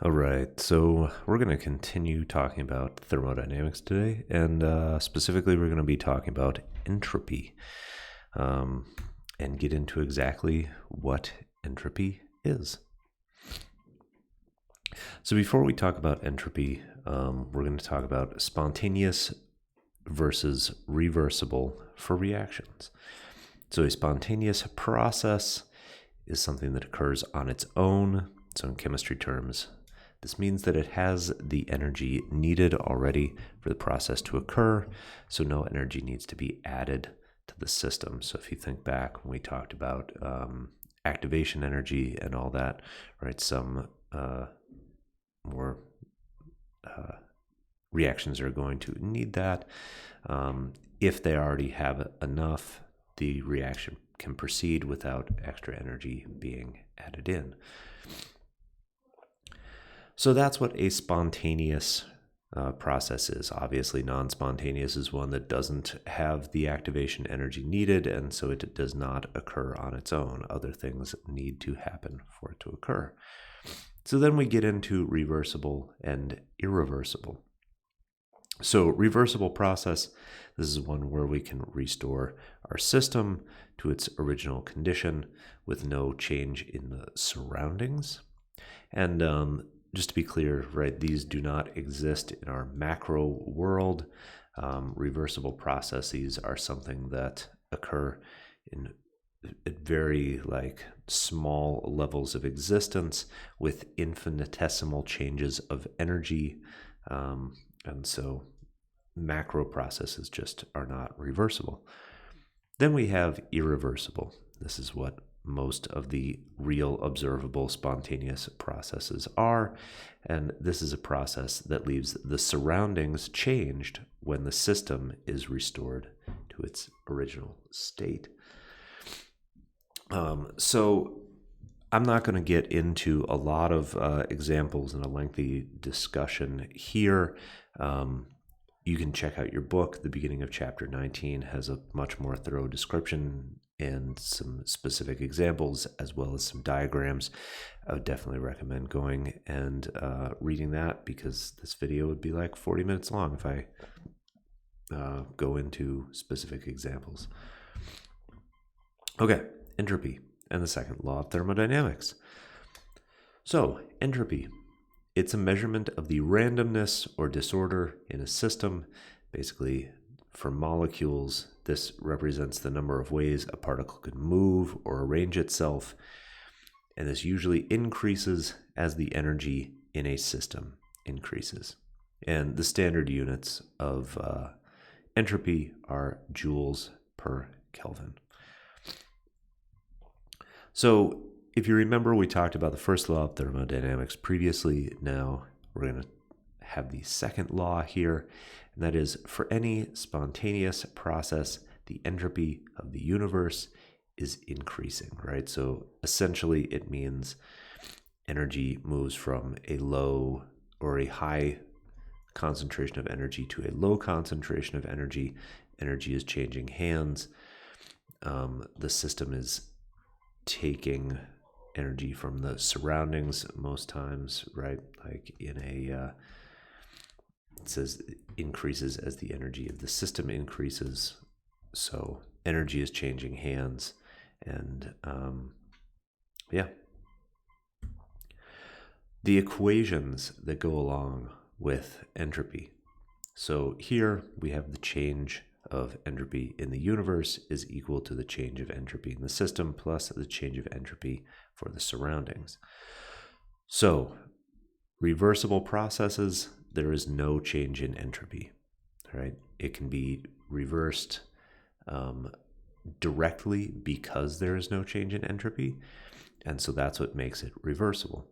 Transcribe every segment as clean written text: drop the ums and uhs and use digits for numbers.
All right, so we're going to continue talking about thermodynamics today, and specifically, we're going to be talking about entropy um, and get into exactly what entropy is. So, before we talk about entropy, we're going to talk about spontaneous versus reversible for reactions. So, a spontaneous process is something that occurs on its own. So, in chemistry terms, this means that it has the energy needed already for the process to occur, so no energy needs to be added to the system. So if you think back when we talked about activation energy and all that, right, some more reactions are going to need that. If they already have enough, the reaction can proceed without extra energy being added in. So that's what a spontaneous process is. Obviously, non-spontaneous is one that doesn't have the activation energy needed, and so it does not occur on its own. Other things need to happen for it to occur. So then we get into reversible and irreversible. So reversible process, this is one where we can restore our system to its original condition with no change in the surroundings. And just to be clear, right, these do not exist in our macro world. Reversible processes are something that occur in at very small levels of existence with infinitesimal changes of energy. And so macro processes just are not reversible. Then we have irreversible. This is what most of the real observable spontaneous processes are. And this is a process that leaves the surroundings changed when the system is restored to its original state. So I'm not going to get into a lot of examples in a lengthy discussion here. You can check out your book. The beginning of chapter 19 has a much more thorough description and some specific examples, as well as some diagrams. I would definitely recommend going and reading that, because this video would be like 40 minutes long if I go into specific examples. Okay, entropy and the second law of thermodynamics. So, entropy. It's a measurement of the randomness or disorder in a system. Basically, for molecules, this represents the number of ways a particle could move or arrange itself. And this usually increases as the energy in a system increases. And the standard units of entropy are joules per Kelvin. So if you remember, we talked about the first law of thermodynamics previously. Now we're going to have the second law here, and that is for any spontaneous process, the entropy of the universe is increasing, right? So essentially it means energy moves from a low or a high concentration of energy to a low concentration of energy. Energy is changing hands. The system is taking energy from the surroundings most times, right? Like in a, it says increases as the energy of the system increases. So energy is changing hands. And yeah. The equations that go along with entropy. So here we have the change of entropy in the universe is equal to the change of entropy in the system plus the change of entropy for the surroundings. So, reversible processes, there is no change in entropy, right? It can be reversed directly because there is no change in entropy, and so that's what makes it reversible.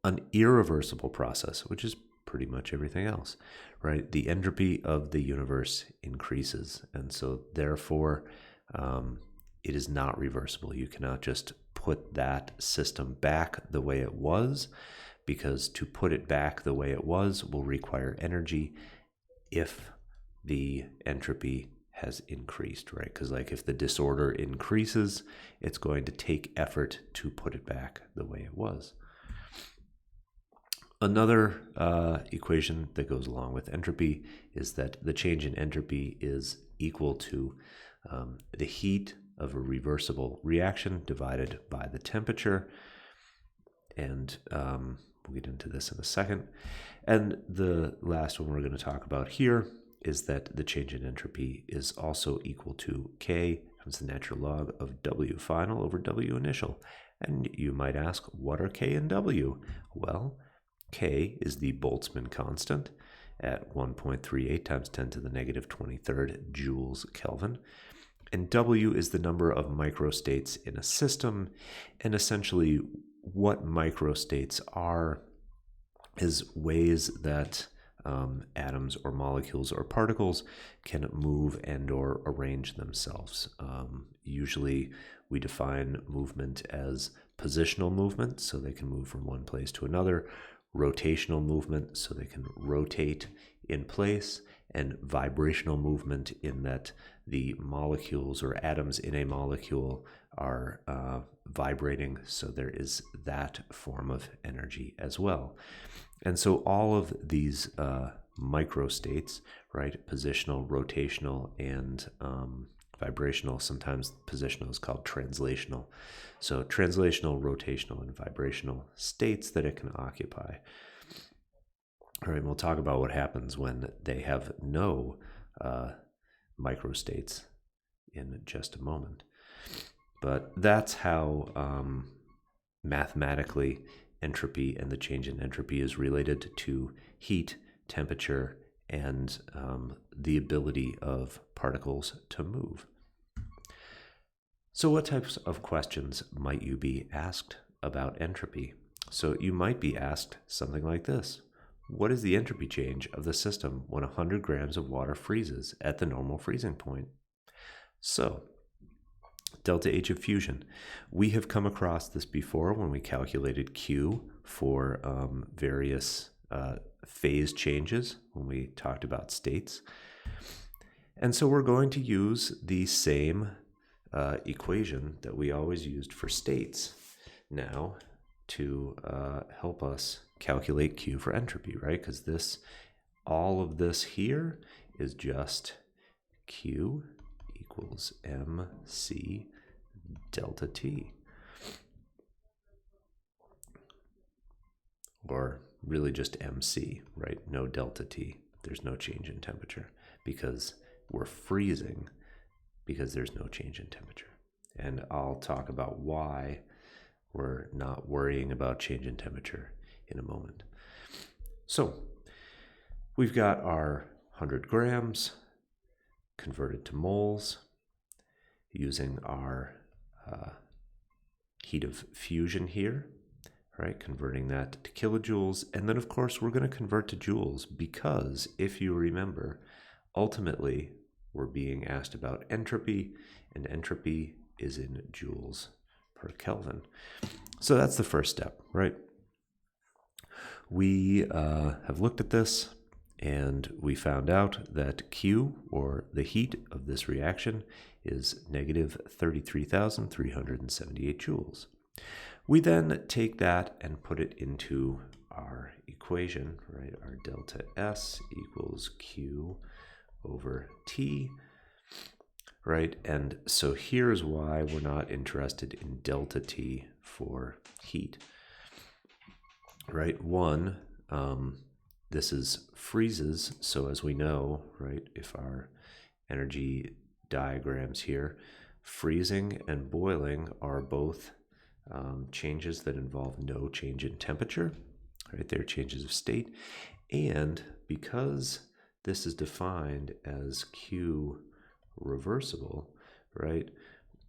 An irreversible process, which is pretty much everything else, right? The entropy of the universe increases, and so therefore it is not reversible. You cannot just put that system back the way it was, because to put it back the way it was will require energy if the entropy has increased, right? Because like if the disorder increases, it's going to take effort to put it back the way it was. Another equation that goes along with entropy is that the change in entropy is equal to the heat of a reversible reaction divided by the temperature. And we'll get into this in a second. And the last one we're going to talk about here is that the change in entropy is also equal to K times the natural log of W final over W initial. And you might ask, what are K and W? Well, K is the Boltzmann constant at 1.38 times 10 to the negative 23rd joules Kelvin. And W is the number of microstates in a system. And essentially, what microstates are is ways that atoms or molecules or particles can move and or arrange themselves. Usually we define movement as positional movement, so they can move from one place to another, rotational movement, so they can rotate in place, and vibrational movement in that the molecules or atoms in a molecule are vibrating, so there is that form of energy as well. And so all of these microstates, right, positional, rotational, and vibrational, sometimes positional is called translational. So translational, rotational, and vibrational states that it can occupy. All right, we'll talk about what happens when they have no microstates in just a moment. But that's how mathematically entropy and the change in entropy is related to heat, temperature, and the ability of particles to move. So what types of questions might you be asked about entropy? So you might be asked something like this. What is the entropy change of the system when 100 grams of water freezes at the normal freezing point? So, delta H of fusion. We have come across this before when we calculated Q for various phase changes when we talked about states. And so we're going to use the same equation that we always used for states now to help us calculate Q for entropy, right? Because all of this here is just Q equals mc delta T. Or really just mc, right? No delta T. There's no change in temperature because we're freezing because there's no change in temperature. And I'll talk about why we're not worrying about change in temperature in a moment. So we've got our 100 grams converted to moles using our heat of fusion here, right? Converting that to kilojoules. And then, of course, we're going to convert to joules because if you remember, ultimately, we're being asked about entropy, and entropy is in joules per Kelvin. So that's the first step, right? We have looked at this, and we found out that Q, or the heat of this reaction, is negative 33,378 joules. We then take that and put it into our equation, right? Our delta S equals Q over T, right? And so here's why we're not interested in delta T for heat, right? One, this is freezes, so as we know, right, if our energy diagrams here, freezing and boiling are both changes that involve no change in temperature, right? They're changes of state. And because this is defined as Q reversible, right,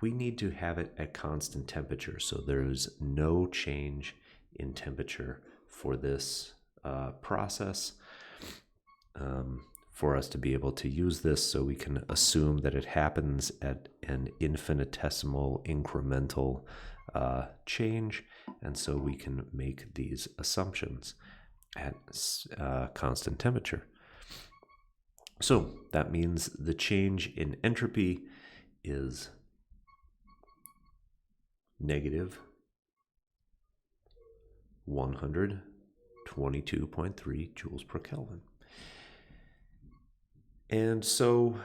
we need to have it at constant temperature. So there's no change in temperature for this process for us to be able to use this, so we can assume that it happens at an infinitesimal incremental change, and so we can make these assumptions at constant temperature. So that means the change in entropy is negative 100 22.3 joules per Kelvin. And so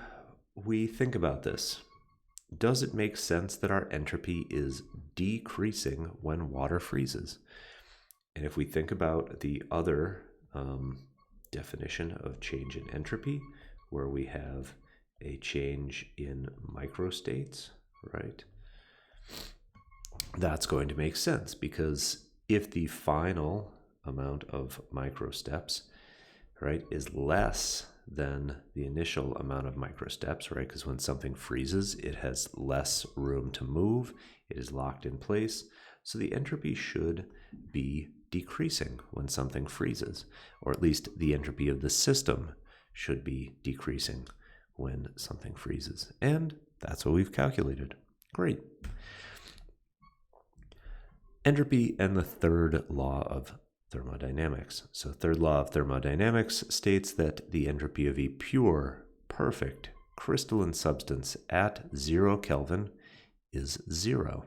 we think about this. Does it make sense that our entropy is decreasing when water freezes? And if we think about the other definition of change in entropy, where we have a change in microstates, right? That's going to make sense, because if the final amount of microsteps, right, is less than the initial amount of microsteps, right? Because when something freezes, it has less room to move. It is locked in place. So the entropy should be decreasing when something freezes, or at least the entropy of the system should be decreasing when something freezes. And that's what we've calculated. Great. Entropy and the third law of thermodynamics. So third law of thermodynamics states that the entropy of a pure, perfect, crystalline substance at 0 Kelvin is 0.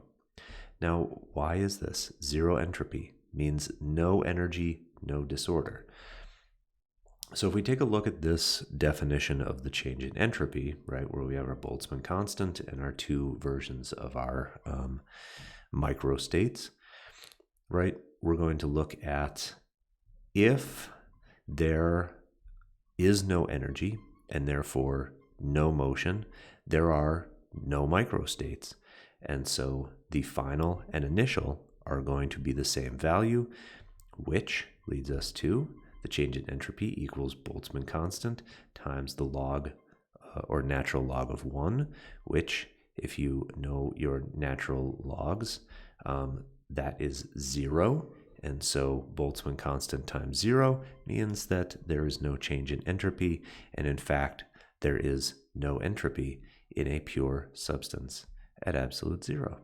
Now, why is this? 0 entropy means no energy, no disorder. So if we take a look at this definition of the change in entropy, right, where we have our Boltzmann constant and our two versions of our microstates, right, we're going to look at if there is no energy and therefore no motion, there are no microstates. And so the final and initial are going to be the same value, which leads us to the change in entropy equals Boltzmann constant times the log or natural log of 1, which, if you know your natural logs, that is 0. And so Boltzmann constant times 0 means that there is no change in entropy. And in fact, there is no entropy in a pure substance at absolute 0.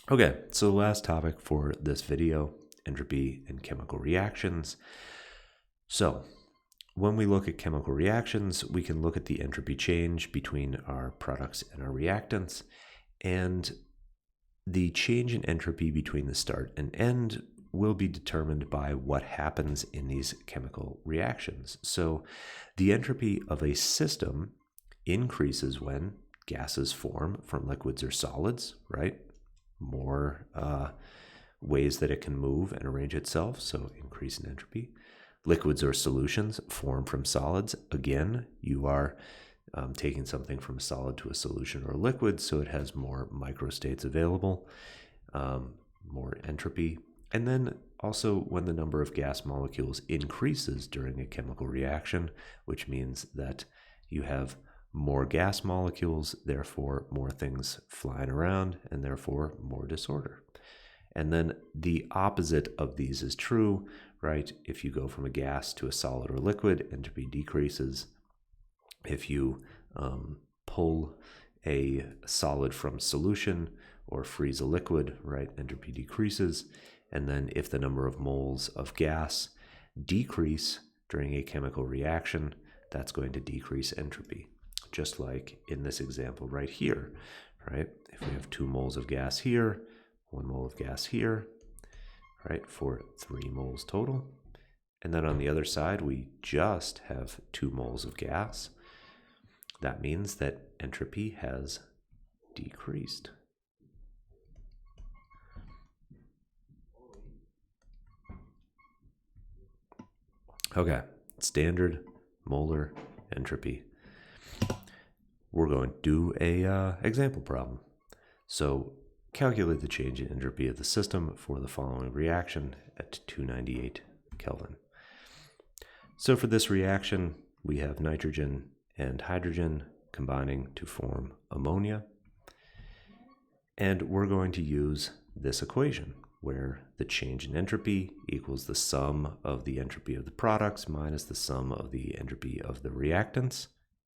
Okay, so the last topic for this video, entropy and chemical reactions. So when we look at chemical reactions, we can look at the entropy change between our products and our reactants. And the change in entropy between the start and end will be determined by what happens in these chemical reactions. So the entropy of a system increases when gases form from liquids or solids, right? More ways that it can move and arrange itself, so increase in entropy. Liquids or solutions form from solids. Again, you are taking something from a solid to a solution or a liquid, so it has more microstates available, more entropy. And then also when the number of gas molecules increases during a chemical reaction, which means that you have more gas molecules, therefore more things flying around, and therefore more disorder. And then the opposite of these is true, right? If you go from a gas to a solid or liquid, entropy decreases. If you pull a solid from solution or freeze a liquid, right, entropy decreases. And then if the number of moles of gas decrease during a chemical reaction, that's going to decrease entropy. Just like in this example right here, right? If we have 2 moles of gas here, 1 mole of gas here, right, for 3 moles total. And then on the other side, we just have 2 moles of gas. That means that entropy has decreased. Okay, standard molar entropy. We're going to do a example problem. So calculate the change in entropy of the system for the following reaction at 298 Kelvin. So for this reaction, we have nitrogen and hydrogen combining to form ammonia. And we're going to use this equation where the change in entropy equals the sum of the entropy of the products minus the sum of the entropy of the reactants.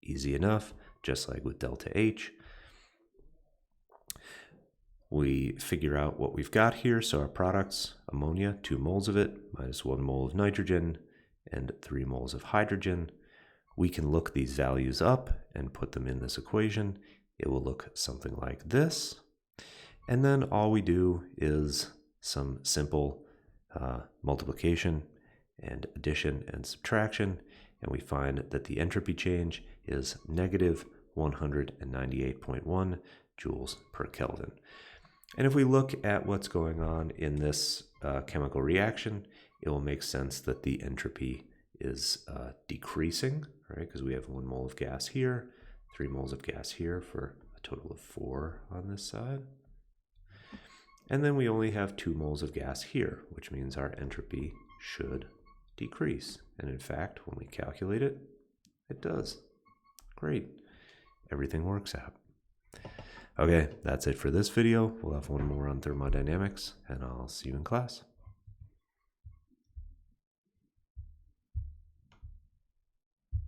Easy enough, just like with delta H. We figure out what we've got here. So our products, ammonia, 2 moles of it, minus 1 mole of nitrogen, and 3 moles of hydrogen. We can look these values up and put them in this equation. It will look something like this. And then all we do is some simple multiplication and addition and subtraction, and we find that the entropy change is negative 198.1 joules per Kelvin. And if we look at what's going on in this chemical reaction, it will make sense that the entropy is decreasing, right? Because we have 1 mole of gas here, 3 moles of gas here for a total of 4 on this side. And then we only have 2 moles of gas here, which means our entropy should decrease. And in fact, when we calculate it, it does. Great. Everything works out. Okay, that's it for this video. We'll have one more on thermodynamics, and I'll see you in class.